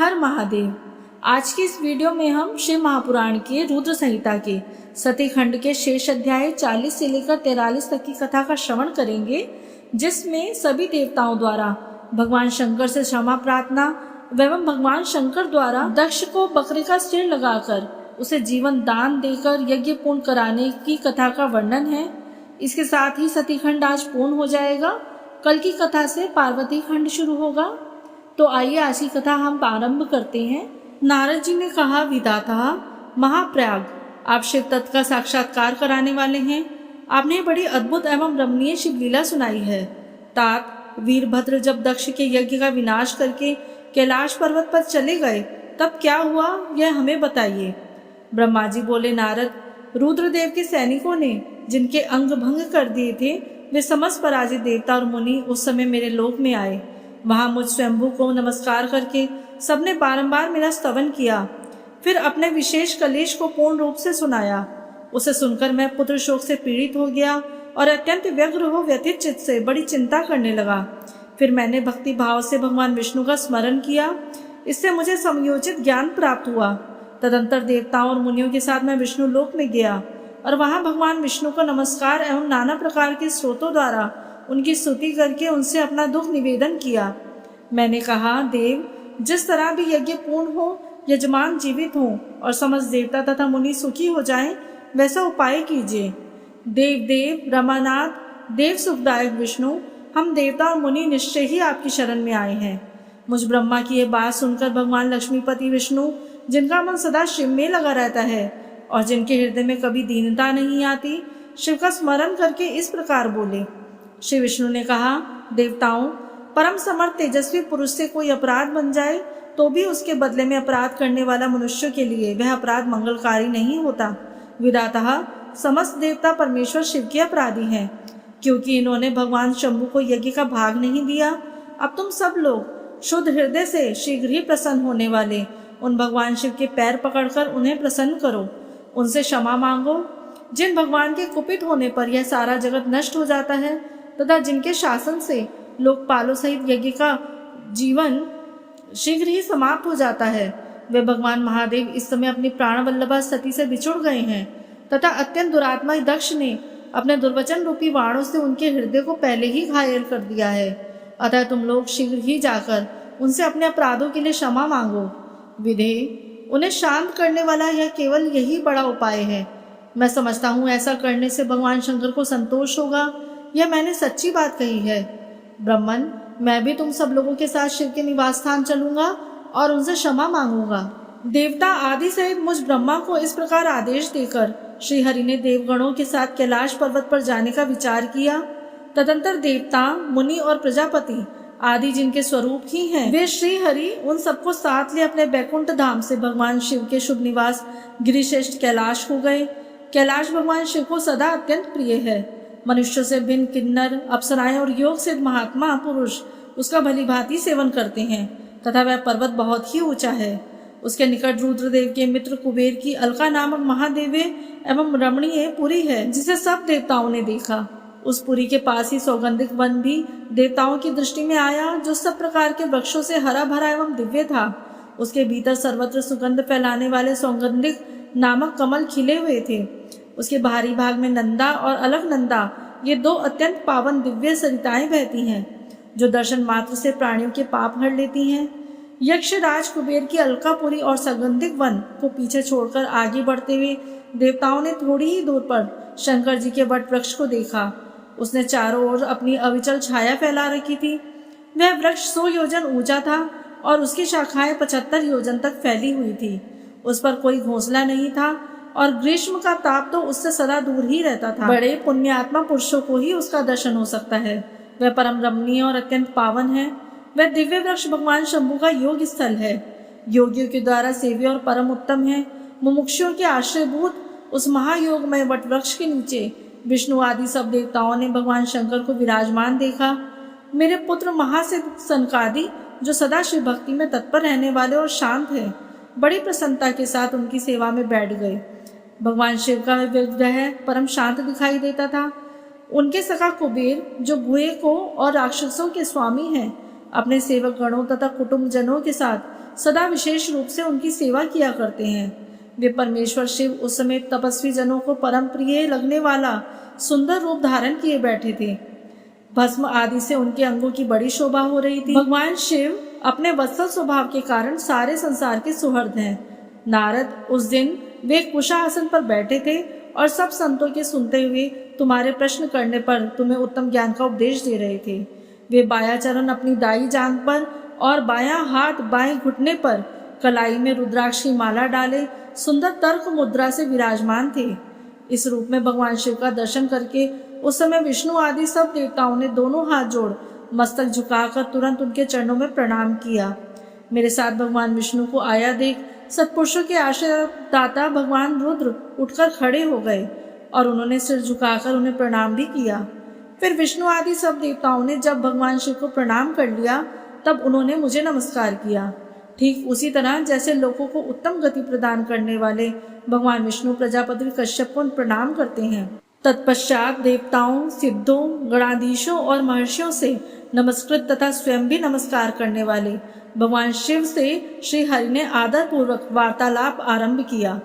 हर महादेव। आज की इस वीडियो में हम शिव महापुराण के रुद्र संहिता के सती खंड के शेष अध्याय 40 से लेकर 43 तक की कथा का श्रवण करेंगे, जिसमें सभी देवताओं द्वारा भगवान शंकर से क्षमा प्रार्थना एवं भगवान शंकर द्वारा दक्ष को बकरे का सिर लगाकर उसे जीवन दान देकर यज्ञ पूर्ण कराने की कथा का वर्णन है। इसके साथ ही सती खंड आज पूर्ण हो जाएगा। कल की कथा से पार्वती खंड शुरू होगा। तो आइए आज की कथा हम आरंभ करते हैं। नारद जी ने कहा, विधाता महाप्रयाग, आप शिव तत्व का साक्षात्कार कराने वाले हैं। आपने बड़ी अद्भुत एवं रमणीय शिवलीला सुनाई है। तात वीरभद्र जब दक्ष के यज्ञ का विनाश करके कैलाश पर्वत पर चले गए तब क्या हुआ, यह हमें बताइए। ब्रह्मा जी बोले, नारद, रुद्रदेव के सैनिकों ने जिनके अंग भंग कर दिए थे वे समस्त पराजित देवता और मुनि उस समय मेरे लोक में आए। वहां मुझ स्वयंभू को नमस्कार करके सबने बारंबार मेरा स्तवन किया, फिर अपने विशेष कलेश को पूर्ण रूप से सुनाया। उसे सुनकर मैं पुत्र शोक से पीड़ित हो गया और अत्यंत व्यग्र हो व्यथित चित्त से बड़ी चिंता करने लगा। फिर मैंने भक्ति भाव से भगवान विष्णु का स्मरण किया। इससे मुझे समयोचित ज्ञान प्राप्त हुआ। तदंतर देवताओं और मुनियों के साथ मैं विष्णु लोक में गया और वहां भगवान विष्णु को नमस्कार एवं नाना प्रकार के स्रोतों द्वारा उनकी स्तुति करके उनसे अपना दुख निवेदन किया। मैंने कहा, देव, जिस तरह भी यज्ञ पूर्ण हो, यजमान जीवित हो और समस्त देवता तथा मुनि सुखी हो जाएं, वैसा उपाय कीजिए। देव देव रमानाथ, देव सुखदायक विष्णु, हम देवता और मुनि निश्चय ही आपकी शरण में आए हैं। मुझ ब्रह्मा की यह बात सुनकर भगवान लक्ष्मीपति विष्णु, जिनका मन सदा शिव में लगा रहता है और जिनके हृदय में कभी दीनता नहीं आती, शिव का स्मरण करके इस प्रकार बोले। श्री विष्णु ने कहा, देवताओं, परम समर्थ तेजस्वी पुरुष से कोई अपराध बन जाए तो भी उसके बदले में अपराध करने वाला मनुष्य के लिए वह अपराध मंगलकारी नहीं होता। विधाता समस्त देवता परमेश्वर शिव के अपराधी हैं, क्योंकि इन्होंने भगवान शंभु को यज्ञ का भाग नहीं दिया। अब तुम सब लोग शुद्ध हृदय से शीघ्र ही प्रसन्न होने वाले उन भगवान शिव के पैर पकड़कर उन्हें प्रसन्न करो, उनसे क्षमा मांगो। जिन भगवान के कुपित होने पर यह सारा जगत नष्ट हो जाता है तथा जिनके शासन से लोकपालों सहित यज्ञ का जीवन शीघ्र ही समाप्त हो जाता है, वे भगवान महादेव इस समय अपनी प्राणवल्लभा सती से बिछुड़ गए हैं तथा अत्यंत दुरात्मा दक्ष ने अपने दुर्वचन रूपी बाणों से उनके हृदय को पहले ही घायल कर दिया है। अतः तुम लोग शीघ्र ही जाकर उनसे अपने अपराधों के लिए क्षमा मांगो। विधे, उन्हें शांत करने वाला यह केवल यही बड़ा उपाय है। मैं समझता हूँ ऐसा करने से भगवान शंकर को संतोष होगा। यह मैंने सच्ची बात कही है। ब्रह्मन, मैं भी तुम सब लोगों के साथ शिव के निवास स्थान चलूंगा और उनसे क्षमा मांगूंगा। देवता आदि सहित मुझ ब्रह्मा को इस प्रकार आदेश देकर श्री हरि ने देवगणों के साथ कैलाश पर्वत पर जाने का विचार किया। तदंतर देवता, मुनि और प्रजापति आदि जिनके स्वरूप ही हैं, वे श्री हरि उन सबको साथ ले अपने बैकुंठ धाम से भगवान शिव के शुभ निवास गिरिश्रेष्ठ कैलाश को गए। कैलाश भगवान शिव को सदा अत्यंत प्रिय है। मनुष्य से भिन्न किन्नर, अप्सराएं और योग सिद्ध महात्मा पुरुष उसका भली भांति सेवन करते हैं तथा वह पर्वत बहुत ही ऊंचा है। उसके निकट रुद्रदेव के मित्र कुबेर की अलका नामक महादेव्य एवं रमणीय पुरी है, जिसे सब देवताओं ने देखा। उस पुरी के पास ही सौगंधिक वन भी देवताओं की दृष्टि में आया, जो सब प्रकार के वृक्षों से हरा भरा एवं दिव्य था। उसके भीतर सर्वत्र सुगंध फैलाने वाले सौगंधिक नामक कमल खिले हुए थे। उसके बाहरी भाग में नंदा और अलकनंदा, ये दो अत्यंत पावन दिव्य सरिताएं बहती हैं, जो दर्शन मात्र से प्राणियों के पाप हर लेती हैं। यक्षराज कुबेर की अलकापुरी और सौगंधिक वन को पीछे छोड़कर आगे बढ़ते हुए देवताओं ने थोड़ी ही दूर पर शंकर जी के वट वृक्ष को देखा। उसने चारों ओर अपनी अविचल छाया फैला रखी थी। वह वृक्ष 100 योजन ऊंचा था और उसकी शाखाएं 75 योजन तक फैली हुई थी। उस पर कोई घोंसला नहीं था और ग्रीष्म का ताप तो उससे सदा दूर ही रहता था। बड़े पुण्यात्मा पुरुषों को ही उसका दर्शन हो सकता है। वह परम रमणीय और अत्यंत पावन है। वह दिव्य वृक्ष भगवान शंभु का योग स्थल है। योगियों के द्वारा सेव्य और परम उत्तम है। मुमुक्षुओं के आश्रयभूत उस महायोगमय वट वृक्ष के नीचे विष्णु आदि सब देवताओं ने भगवान शंकर को विराजमान देखा। मेरे पुत्र महासिद्ध सनकादि, जो सदा शिव भक्ति में तत्पर रहने वाले और शांत है, बड़ी प्रसन्नता के साथ उनकी सेवा में बैठ गए। भगवान शिव का विग्रह परम शांत दिखाई देता था। उनके सखा कुबेर, जो भूए को और राक्षसों के स्वामी हैं, अपने सेवक गणों तथा कुटुंब जनों के साथ सदा विशेष रूप से उनकी सेवा किया करते हैं। वे परमेश्वर शिव उस समय तपस्वी जनों को परम प्रिय लगने वाला सुंदर रूप धारण किए बैठे थे। भस्म आदि से उनके अंगों की बड़ी शोभा हो रही थी। भगवान शिव अपने वत्सल स्वभाव के कारण सारे संसार के सुहृद हैं। नारद उस दिन वे कुशा आसन पर बैठे थे और सब संतों के सुनते हुए तुम्हारे प्रश्न करने पर तुम्हें उत्तम ज्ञान का उपदेश दे रहे थे। वे बायां चरण अपनी दाई जांघ पर और बायां हाथ बाएं घुटने पर कलाई में रुद्राक्ष की माला डाले सुंदर तर्क मुद्रा से विराजमान थे। इस रूप में भगवान शिव का दर्शन करके उस समय विष्णु आदि सब देवताओं ने दोनों हाथ जोड़ मस्तक झुकाकर तुरंत उनके चरणों में प्रणाम किया। मेरे साथ भगवान विष्णु को आया देख सत्पुरुषों के आशीर्वादाता भगवान रुद्र उठकर खड़े हो गए और उन्होंने सिर झुकाकर उन्हें प्रणाम भी किया। फिर विष्णु आदि सब देवताओं ने जब भगवान शिव को प्रणाम कर लिया तब उन्होंने मुझे नमस्कार किया। ठीक उसी तरह जैसे लोगों को उत्तम गति प्रदान करने वाले भगवान विष्णु प्रजापति कश्यप को प्रणाम करते हैं। तत्पश्चात देवताओं, सिद्धों, गणाधीशों और महर्षियों से नमस्कृत तथा स्वयं भी नमस्कार करने वाले भगवान शिव से श्री हरि ने आदर पूर्वक वार्तालाप आरंभ किया।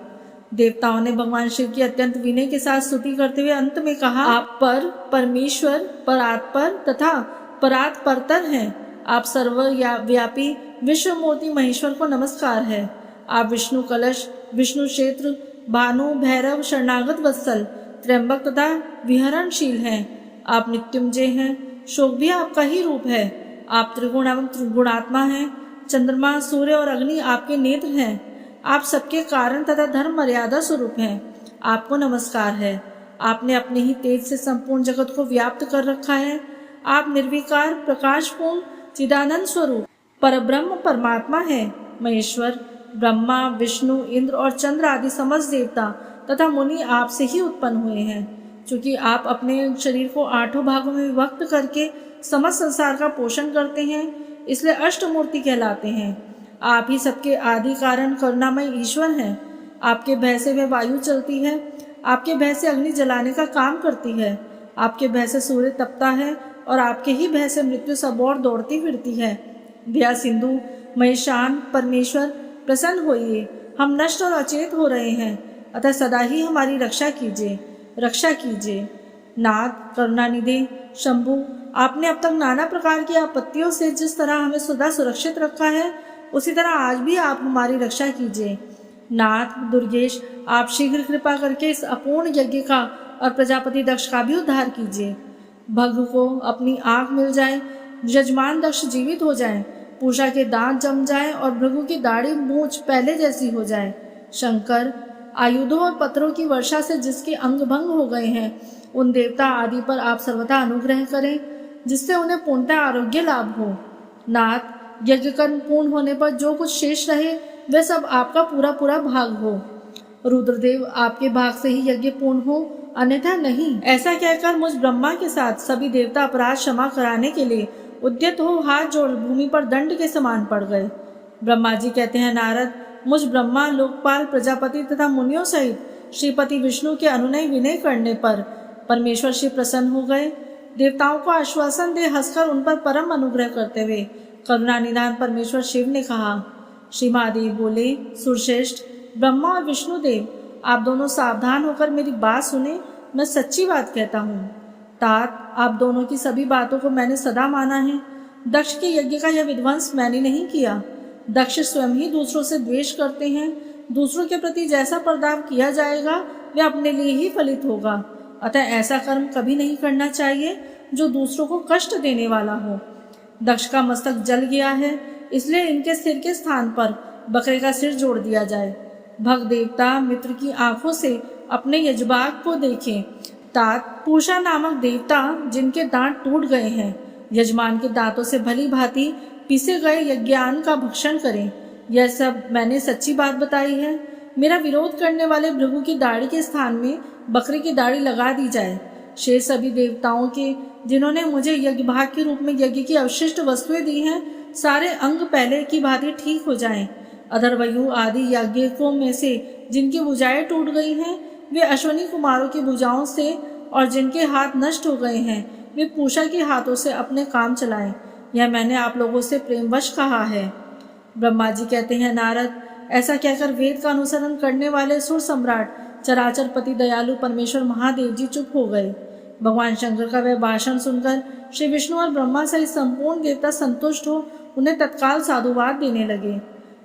देवताओं ने भगवान शिव की अत्यंत विनय के साथ स्तुति करते हुए अंत में कहा, आप पर परमेश्वर, परात्पर तथा परात्परतर हैं। आप सर्वव्यापी विश्वमूर्ति महेश्वर को नमस्कार है। आप विष्णु कलश, विष्णु क्षेत्र, भानु, भैरव, शरणागत वत्सल, त्र्यंबक तथा विहरणशील हैं। आप नित्युंजय हैं, शोक भी आपका ही रूप है। आप त्रिगुण एवं त्रिगुणात्मा हैं। चंद्रमा, सूर्य और अग्नि आपके नेत्र हैं। आप सबके कारण तथा धर्म मर्यादा स्वरूप हैं। आपको नमस्कार है। आपने अपने ही तेज से संपूर्ण जगत को व्याप्त कर रखा है। आप निर्विकार, प्रकाशपूर्ण, चिदानंद स्वरूप परब्रह्म परमात्मा है। महेश्वर, ब्रह्मा, विष्णु, इंद्र और चंद्र आदि समस्त देवता तथा मुनि आपसे ही उत्पन्न हुए हैं। क्योंकि आप अपने शरीर को 8 भागों में विभक्त करके समस्त संसार का पोषण करते हैं, इसलिए अष्टमूर्ति कहलाते हैं। आप ही सबके आदि कारण करुणामय ईश्वर हैं। आपके भय से वह वायु चलती है। आपके भय से अग्नि जलाने का काम करती है। आपके भय से सूर्य तपता है और आपके ही भय से मृत्यु सब ओर दौड़ती फिरती है। दया सिंधु महेशान परमेश्वर, प्रसन्न होइए। हम नष्ट और अचेत हो रहे हैं, अतः सदा ही हमारी रक्षा कीजिए। नाथ, करुणानिधि, शंभु, आपने अब तक नाना प्रकार की आपत्तियों से जिस तरह हमें सदा सुरक्षित रखा है, उसी तरह आज भी आप हमारी रक्षा कीजिए। नाथ, दुर्गेश, आप शीघ्र कृपा करके इस अपूर्ण यज्ञ का और प्रजापति दक्ष का भी उद्धार कीजिए। भग को अपनी आँख मिल जाए, यजमान दक्ष जीवित हो जाए, पूषा के दांत जम जाए और भृगु की दाढ़ी मूंछ पहले जैसी हो जाए। शंकर, आयुधों और पत्थरों की वर्षा से जिसके अंग भंग हो गए हैं, उन देवता आदि पर आप सर्वथा अनुग्रह करें, जिससे उन्हें पूर्णतः आरोग्य लाभ हो। नाथ, यज्ञ कर्म पूर्ण होने पर जो कुछ शेष रहे वह सब आपका पूरा पूरा भाग हो। रुद्रदेव, आपके भाग से ही यज्ञ पूर्ण हो, अन्यथा नहीं। ऐसा कहकर मुझ ब्रह्मा के साथ सभी देवता अपराध क्षमा कराने के लिए उद्यत हो हाथ जोड़ भूमि पर दंड के समान पड़ गए। ब्रह्मा जी कहते हैं, नारद, मुझ ब्रह्मा, लोकपाल, प्रजापति तथा मुनियों सहित श्रीपति विष्णु के अनुनय विनय करने पर परमेश्वर शिव प्रसन्न हो गए। देवताओं को आश्वासन दे हंसकर उन पर परम अनुग्रह करते हुए करुणा निधान परमेश्वर शिव ने कहा। श्री महादेव बोले, सुरश्रेष्ठ ब्रह्मा और विष्णुदेव, आप दोनों सावधान होकर मेरी बात सुने। मैं सच्ची बात कहता हूँ। तात, आप दोनों की सभी बातों को मैंने सदा माना है। दक्ष के यज्ञ का यह विध्वंस मैंने नहीं किया। दक्ष स्वयं ही दूसरों से द्वेष करते हैं। दूसरों के प्रति जैसा बर्ताव किया जाएगा वह अपने लिए ही फलित होगा। अतः ऐसा कर्म कभी नहीं करना चाहिए जो दूसरों को कष्ट देने वाला हो। दक्ष का मस्तक जल गया है, इसलिए इनके सिर के स्थान पर बकरे का सिर जोड़ दिया जाए। भग देवता मित्र की आंखों से अपने यजभाग को देखें। तात, पूषा नामक देवता जिनके दांत टूट गए हैं, यजमान के दांतों से भली भांति पीसे गए यज्ञान का भक्षण करें। यह सब मैंने सच्ची बात बताई है। मेरा विरोध करने वाले भृगु की दाढ़ी के स्थान में बकरे की दाढ़ी लगा दी जाए। शेष सभी देवताओं के जिन्होंने मुझे यज्ञ भाग के रूप में यज्ञ की अवशिष्ट वस्तुएं दी हैं, सारे अंग पहले की भांति ठीक हो जाएं। अधर्वयु आदि याज्ञिकों में से जिनकी भुजाएं टूट गई हैं, वे अश्वनी कुमारों की भुजाओं से, और जिनके हाथ नष्ट हो गए हैं वे पूषा के हाथों से अपने काम चलाएं। यह मैंने आप लोगों से प्रेमवश कहा है। ब्रह्मा जी कहते हैं, नारद, ऐसा कहकर वेद का अनुसरण करने वाले सुर सम्राट चराचर पति दयालु परमेश्वर महादेव जी चुप हो गए। भगवान शंकर का वह भाषण सुनकर श्री विष्णु और ब्रह्मा सहित संपूर्ण देवता संतुष्ट हो उन्हें तत्काल साधुवाद देने लगे।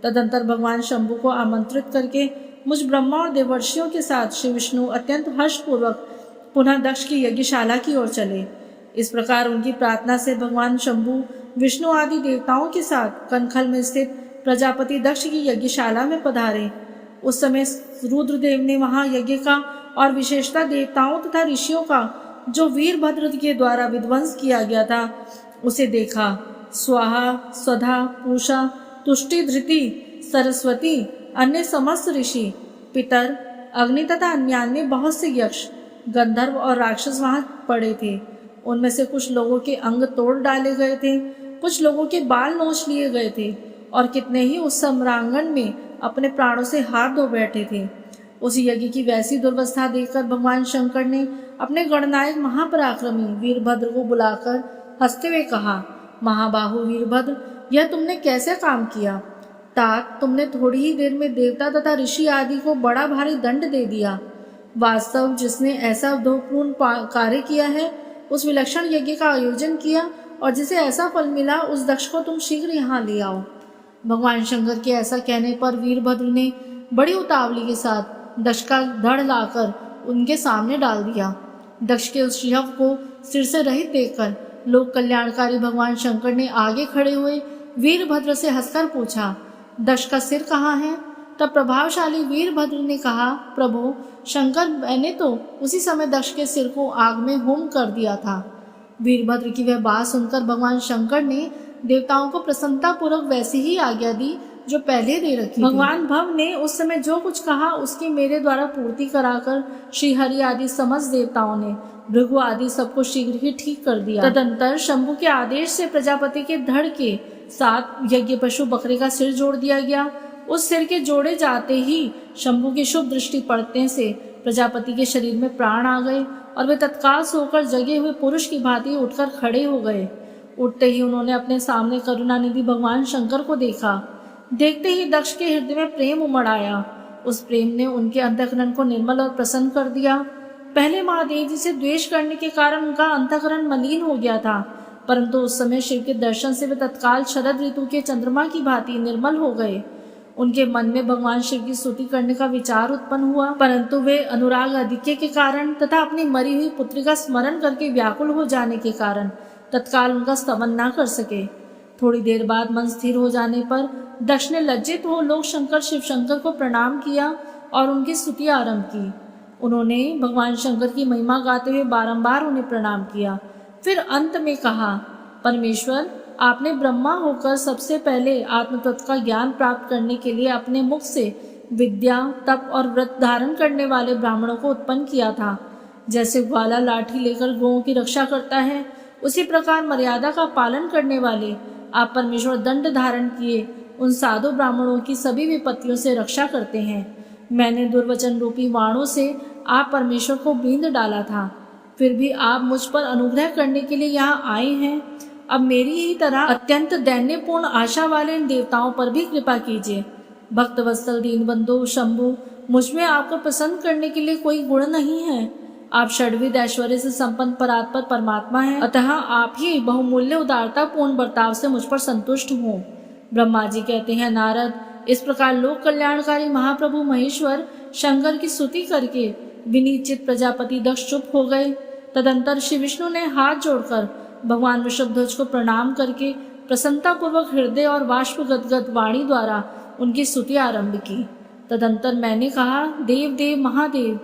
तदंतर भगवान शंभु को आमंत्रित करके मुझ ब्रह्मा और देवर्षियों के साथ श्री विष्णु अत्यंत हर्षपूर्वक पुनः दक्ष की यज्ञशाला की ओर चले। इस प्रकार उनकी प्रार्थना से भगवान शंभु विष्णु आदि देवताओं के साथ कनखल में स्थित प्रजापति दक्ष की यज्ञशाला में पधारे। उस समय रुद्रदेव ने वहां यज्ञ का और विशेषता देवताओं तथा ऋषियों का जो वीरभद्र के द्वारा विध्वंस किया गया था उसे देखा। स्वाहा, स्वधा, पूषा, तुष्टि, धृति, सरस्वती, अन्य समस्त ऋषि, पितर, अग्नि तथा अन्य बहुत से यक्ष, गंधर्व और राक्षस वहां पड़े थे। उनमें से कुछ लोगों के अंग तोड़ डाले गए थे, कुछ लोगों के बाल नोच लिए गए थे और कितने ही उस सम्रांगण में अपने प्राणों से हाथ धो बैठे थे। उस यज्ञ की वैसी दुर्वस्था देखकर भगवान शंकर ने अपने गणनायक महापराक्रमी वीरभद्र को बुलाकर हंसते हुए कहा, महाबाहु वीरभद्र, यह तुमने कैसे काम किया? तात, तुमने थोड़ी ही देर में देवता तथा ऋषि आदि को बड़ा भारी दंड दे दिया। वास्तव जिसने ऐसा अवधूतपूर्ण कार्य किया है, उस विलक्षण यज्ञ का आयोजन किया और जिसे ऐसा फल मिला, उस दक्ष को तुम शीघ्र यहाँ ले आओ। भगवान शंकर के ऐसा कहने पर वीरभद्र ने बड़ी उतावली के साथ दक्ष का धड़ लाकर उनके सामने डाल दिया। दक्ष के उस शव को सिर से रहित देखकर लोक कल्याणकारी भगवान शंकर ने आगे खड़े हुए वीरभद्र से हंसकर पूछा, दक्ष का सिर कहाँ है? तब प्रभावशाली वीरभद्र ने कहा, प्रभु शंकर, मैंने तो उसी समय दक्ष के सिर को आग में होम कर दिया था। वीरभद्र की वह बात सुनकर भगवान शंकर ने देवताओं को प्रसन्नता पूर्वक वैसी ही आज्ञा दी जो पहले दे रखी। भगवान भव ने उस समय जो कुछ कहा उसकी मेरे द्वारा पूर्ति कराकर श्री हरि आदि समस्त देवताओं ने भृगु आदि सबको शीघ्र ही ठीक कर दिया। तदंतर शंभु के आदेश से प्रजापति के धड़ के साथ यज्ञ पशु बकरे का सिर जोड़ दिया गया। उस सिर के जोड़े जाते ही शंभु की शुभ दृष्टि पड़ने से प्रजापति के शरीर में प्राण आ गए और वे तत्काल सोकर जगे हुए पुरुष की भांति उठकर खड़े हो गए। उठते ही उन्होंने अपने सामने करुणानिधि भगवान शंकर को देखा। देखते ही दक्ष के हृदय में प्रेम उमड़ आया। उस प्रेम ने उनके अंतःकरण को निर्मल और प्रसन्न कर दिया। पहले महादेव जी से द्वेष करने के कारण उनका अंतःकरण मलिन हो गया था, परंतु उस समय शिव के दर्शन से वे तत्काल शरद ऋतु के चंद्रमा की भांति निर्मल हो गए। उनके मन में भगवान शिव की स्तुति करने का विचार उत्पन्न हुआ, परंतु वे अनुराग अधिक्य के कारण तथा अपनी मरी हुई पुत्री का स्मरण करके व्याकुल हो जाने के कारण तत्काल उनका स्तवन न कर सके। थोड़ी देर बाद मन स्थिर हो जाने पर दक्ष ने लज्जित हो लोक शंकर शिव शंकर को प्रणाम किया और उनकी स्तुति आरंभ की। उन्होंने भगवान शंकर की महिमा गाते हुए बारंबार उन्हें प्रणाम किया। फिर अंत में कहा, परमेश्वर, आपने ब्रह्मा होकर सबसे पहले आत्म तत्व का ज्ञान प्राप्त करने के लिए अपने मुख से विद्या, तप और व्रत धारण करने वाले ब्राह्मणों को उत्पन्न किया था। जैसे ग्वाला लाठी लेकर गौओं की रक्षा करता है, उसी प्रकार मर्यादा का पालन करने वाले आप परमेश्वर दंड धारण किए उन साधु ब्राह्मणों की सभी विपत्तियों से रक्षा करते हैं। मैंने दुर्वचन रूपी वाणों से आप परमेश्वर को बींध डाला था, फिर भी आप मुझ पर अनुग्रह करने के लिए यहाँ आए हैं। अब मेरी ही तरह अत्यंत दैन्यपूर्ण आशा वाले इन देवताओं पर भी कृपा कीजिए। भक्तवत्सल दीनबंधु शंभु, मुझ में आपको प्रसन्न करने के लिए कोई गुण नहीं है। आप षड्विध ऐश्वर्य से संपन्न परात्पर परमात्मा हैं, अतः आप ही बहुमूल्य उदारता पूर्ण बर्ताव से मुझ पर संतुष्ट हो। ब्रह्मा जी कहते हैं, नारद, इस प्रकार लोक कल्याणकारी महाप्रभु महेश्वर शंकर की स्तुति करके विनीचित प्रजापति दक्ष चुप हो गए। तदंतर श्री विष्णु ने हाथ जोड़कर भगवान वृषभध्वज को प्रणाम करके प्रसन्नता पूर्वक हृदय और बाष्प गदगद वाणी द्वारा उनकी स्तुति आरंभ की। तदंतर मैंने कहा, देव देव महादेव,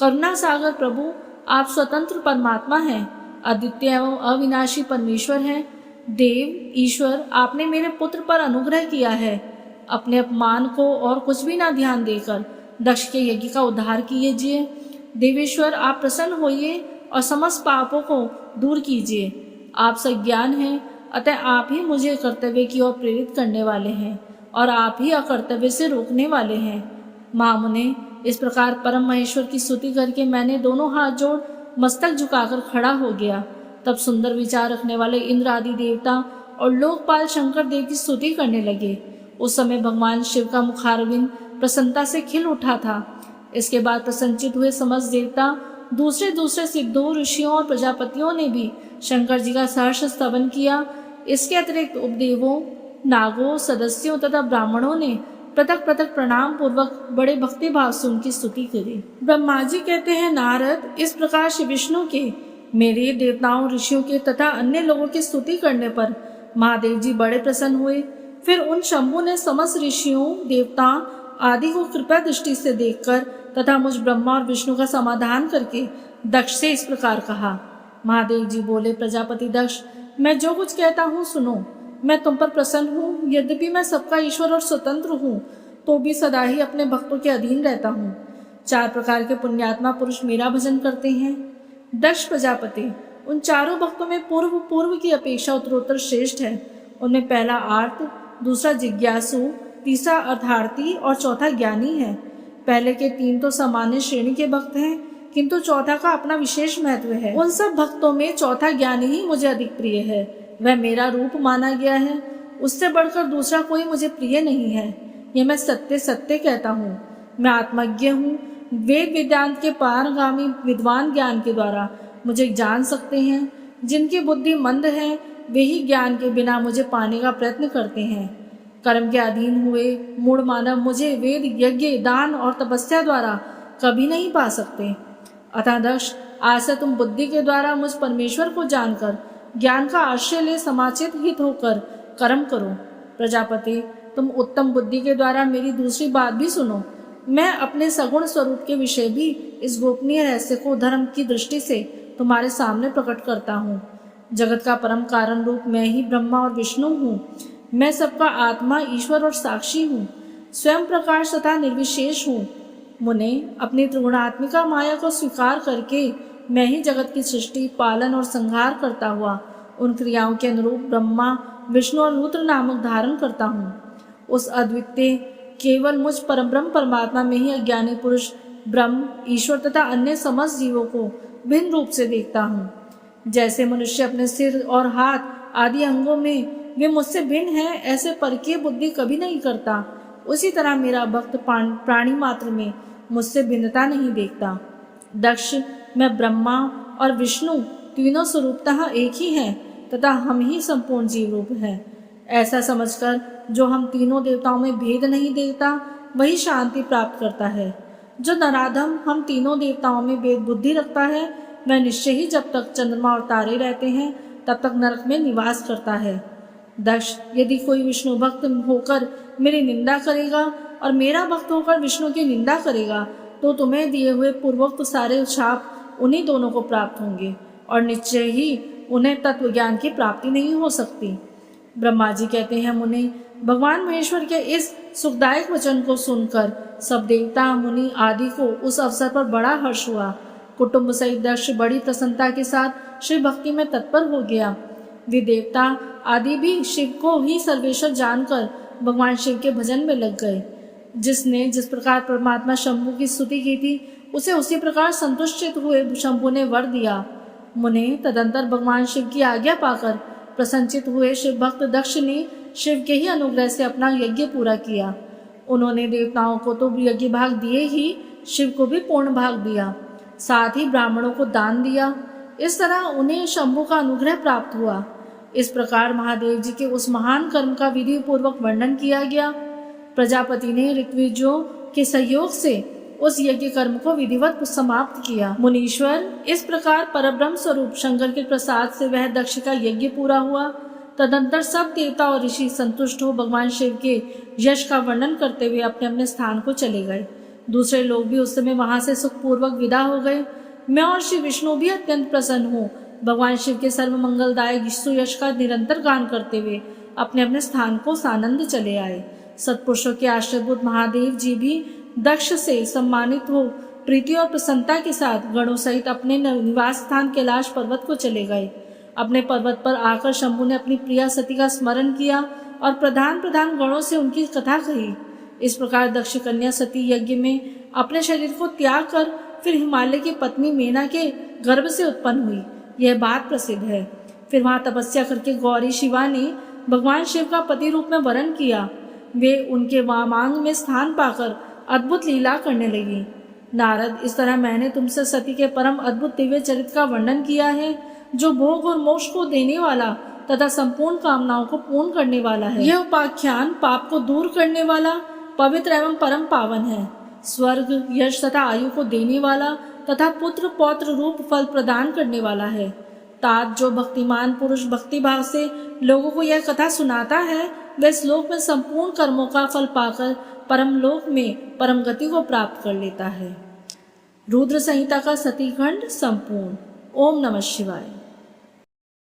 करुणा सागर प्रभु, आप स्वतंत्र परमात्मा हैं, अद्वितीय एवं अविनाशी परमेश्वर हैं। देव ईश्वर, आपने मेरे पुत्र पर अनुग्रह किया है। अपने अपमान को और कुछ भी ना ध्यान देकर दक्ष के यज्ञ का उद्धार कीजिए। देवेश्वर, आप प्रसन्न होइए और समस्त पापों को दूर कीजिए। आप सज्ञान हैं, अतः आप ही मुझे कर्तव्य की ओर प्रेरित करने वाले हैं और आप ही अकर्तव्य से रोकने वाले हैं। महामुने, इस प्रकार परम महेश्वर की स्तुति करके मैंने दोनों हाथ जोड़ मस्तक झुकाकर खड़ा हो गया। तब सुंदर विचार रखने वाले इंद्र आदि देवता और लोकपाल शंकर देव की स्तुति करने लगे। उस समय भगवान शिव का मुखारविंद प्रसन्नता से खिल उठा था। इसके बाद प्रसन्नचित हुए समस्त देवता, दूसरे दूसरे सिद्धों, ऋषियों और प्रजापतियों ने भी शंकर जी का सहर्ष स्तवन किया। इसके अतिरिक्त उपदेवों, नागों, सदस्यों तथा ब्राह्मणों ने पृथक पृथक प्रणाम पूर्वक बड़े भक्ति भाव से उनकी स्तुति करी। ब्रह्मा जी कहते हैं, नारद, इस प्रकार श्री विष्णु के, मेरे, देवताओं, ऋषियों के तथा अन्य लोगों की स्तुति करने पर महादेव जी बड़े प्रसन्न हुए। फिर उन शंभु ने समस्त ऋषियों, देवताओं आदि को कृपा दृष्टि से देखकर तथा मुझ ब्रह्मा और विष्णु का समाधान करके दक्ष से इस प्रकार कहा। महादेव जी बोले, प्रजापति दक्ष, मैं जो कुछ कहता हूँ सुनो। मैं तुम पर प्रसन्न हूँ। यद्यपि मैं सबका ईश्वर और स्वतंत्र हूँ, तो भी सदा ही अपने भक्तों के अधीन रहता हूँ। 4 प्रकार के पुण्यात्मा पुरुष मेरा भजन करते हैं। दक्ष प्रजापति, उन चारों भक्तों में पूर्व की अपेक्षा उत्तरोत्तर श्रेष्ठ है। उनमें पहला आर्त, दूसरा जिज्ञासु, तीसरा अर्थार्थी और चौथा ज्ञानी है। पहले के 3 तो सामान्य श्रेणी के भक्त हैं, किंतु चौथा का अपना विशेष महत्व है। उन सब भक्तों में चौथा ज्ञानी ही मुझे अधिक प्रिय है। वह मेरा रूप माना गया है। उससे बढ़कर दूसरा कोई मुझे प्रिय नहीं है। यह मैं सत्य सत्य कहता हूँ। मैं आत्मज्ञ हूँ। वेद वेदांत के पारगामी विद्वान ज्ञान के द्वारा मुझे जान सकते हैं। जिनकी बुद्धि मंद है, वे ही ज्ञान के बिना मुझे पाने का प्रयत्न करते हैं। कर्म के अधीन हुए मूढ़ मानव मुझे वेद, यज्ञ, दान और तपस्या द्वारा कभी नहीं पा सकते। अतः दक्ष, आज से तुम बुद्धि के द्वारा मुझ परमेश्वर को जानकर ज्ञान का आश्रय ले समाचित हित होकर कर्म करो। प्रजापति, तुम उत्तम बुद्धि के द्वारा मेरी दूसरी बात भी सुनो। मैं अपने सगुण स्वरूप के विषय भी इस गोपनीय रहस्य को धर्म की दृष्टि से तुम्हारे सामने प्रकट करता हूँ। जगत का परम कारण रूप मैं ही ब्रह्मा और विष्णु हूँ। मैं सबका आत्मा, ईश्वर और साक्षी हूँ। स्वयं प्रकाश तथा निर्विशेष हूँ। मुने, अपनी त्रिगुणात्मिका माया को स्वीकार करके मैं ही जगत की सृष्टि, पालन और संहार करता हुआ उन क्रियाओं के अनुरूप ब्रह्मा, विष्णु और रुद्र नामक धारण करता हूँ। उस अद्वितीय केवल मुझ परब्रह्म परमात्मा में ही अज्ञानी पुरुष ब्रह्म, ईश्वर तथा अन्य समस्त जीवों को भिन्न रूप से देखता हूँ। जैसे मनुष्य अपने सिर और हाथ आदि अंगों में वे मुझसे भिन्न है, ऐसे परकीय बुद्धि कभी नहीं करता। उसी तरह मेरा भक्त प्राणी मात्र में मुझसे भिन्नता नहीं देखता। दक्ष, मैं ब्रह्मा और विष्णु तीनों स्वरूपतः एक ही हैं तथा हम ही संपूर्ण जीव रूप हैं। ऐसा समझकर जो हम तीनों देवताओं में भेद नहीं देखता, वही शांति प्राप्त करता है। जो नराधम हम तीनों देवताओं में भेद बुद्धि रखता है, वह निश्चय ही जब तक चंद्रमा और तारे रहते हैं तब तक नरक में निवास करता है। दक्ष, यदि कोई विष्णु भक्त होकर मेरी निंदा करेगा और मेरा भक्त होकर विष्णु की निंदा करेगा, तो तुम्हें दिए हुए पूर्वोक्त सारे शाप उन्हीं दोनों को प्राप्त होंगे और निश्चय ही उन्हें तत्व ज्ञान की प्राप्ति नहीं हो सकती। ब्रह्मा जी कहते हैं, मुनि, भगवान महेश्वर के इस सुखदायक वचन को सुनकर सब देवता, मुनि आदि को उस अवसर पर बड़ा हर्ष हुआ। कुटुंब सहित दक्ष बड़ी प्रसन्नता के साथ शिव भक्ति में तत्पर हो गया। वे देवता आदि भी शिव को ही सर्वेश्वर जानकर भगवान शिव के भजन में लग गए। जिसने जिस प्रकार परमात्मा शंभु की स्तुति की थी, उसे उसी प्रकार संतुष्टित हुए शंभु ने वर दिया। मुने, तदंतर भगवान शिव की आज्ञा पाकर प्रसन्नचित हुए शिव भक्त दक्ष ने शिव के ही अनुग्रह से अपना यज्ञ पूरा किया। उन्होंने देवताओं को तो यज्ञ भाग दिए ही, शिव को भी पूर्ण भाग दिया, साथ ही ब्राह्मणों को दान दिया। इस तरह उन्हें शंभु का अनुग्रह प्राप्त हुआ। इस प्रकार महादेव जी के उस महान कर्म का विधि पूर्वक वर्णन किया गया। प्रजापति ने ऋत्विजों के सहयोग से उस यज्ञ कर्म को विधिवत समाप्त किया। मुनीश्वर, इस प्रकार परब्रह्म स्वरूप शंकर के प्रसाद से वह दक्ष का यज्ञ पूरा हुआ। तदंतर सब देवता और ऋषि संतुष्ट हो भगवान शिव के यश का वर्णन करते हुए अपने अपने स्थान को चले गए। दूसरे लोग भी उस समय वहां से सुखपूर्वक विदा हो गए। मैं और श्री विष्णु भी अत्यंत प्रसन्न हो भगवान शिव के सर्व मंगलदायक सुयश का निरंतर गान करते हुए अपने अपने स्थान को सानंद चले आए। सत्पुरुषों के आश्रयभूत महादेव जी भी दक्ष से सम्मानित हो प्रीति और प्रसन्नता के साथ गणों सहित अपने निवास स्थान कैलाश पर्वत को चले गए। अपने पर्वत पर आकर शंभु ने अपनी प्रिया सती का स्मरण किया और प्रधान प्रधान गणों से उनकी कथा कही। इस प्रकार दक्ष कन्या सती यज्ञ में अपने शरीर को त्याग कर फिर हिमालय की पत्नी मेना के गर्भ से उत्पन्न हुई, यह बात प्रसिद्ध है। फिर वहां तपस्या करके गौरी शिवा ने भगवान शिव का पति रूप में वरण किया। वे उनके वामांग में स्थान पाकर अद्भुत लीला करने लगी। नारद, इस तरह मैंने तुमसे सती के परम अद्भुत दिव्य चरित्र का वर्णन किया है, जो भोग और मोक्ष को देने वाला तथा संपूर्ण कामनाओं को पूर्ण करने वाला है। यह उपाख्यान पाप को दूर करने वाला, पवित्र एवं परम पावन है। स्वर्ग, यश तथा आयु को देने वाला तथा पुत्र पौत्र रूप फल प्रदान करने वाला है। तात जो भक्तिमान पुरुष भक्ति भाव से लोगों को यह कथा सुनाता है, वह श्लोक में संपूर्ण कर्मों का फल पाकर परम लोक में परम गति को प्राप्त कर लेता है। रुद्र संहिता का सती खंड संपूर्ण। ओम नमः शिवाय।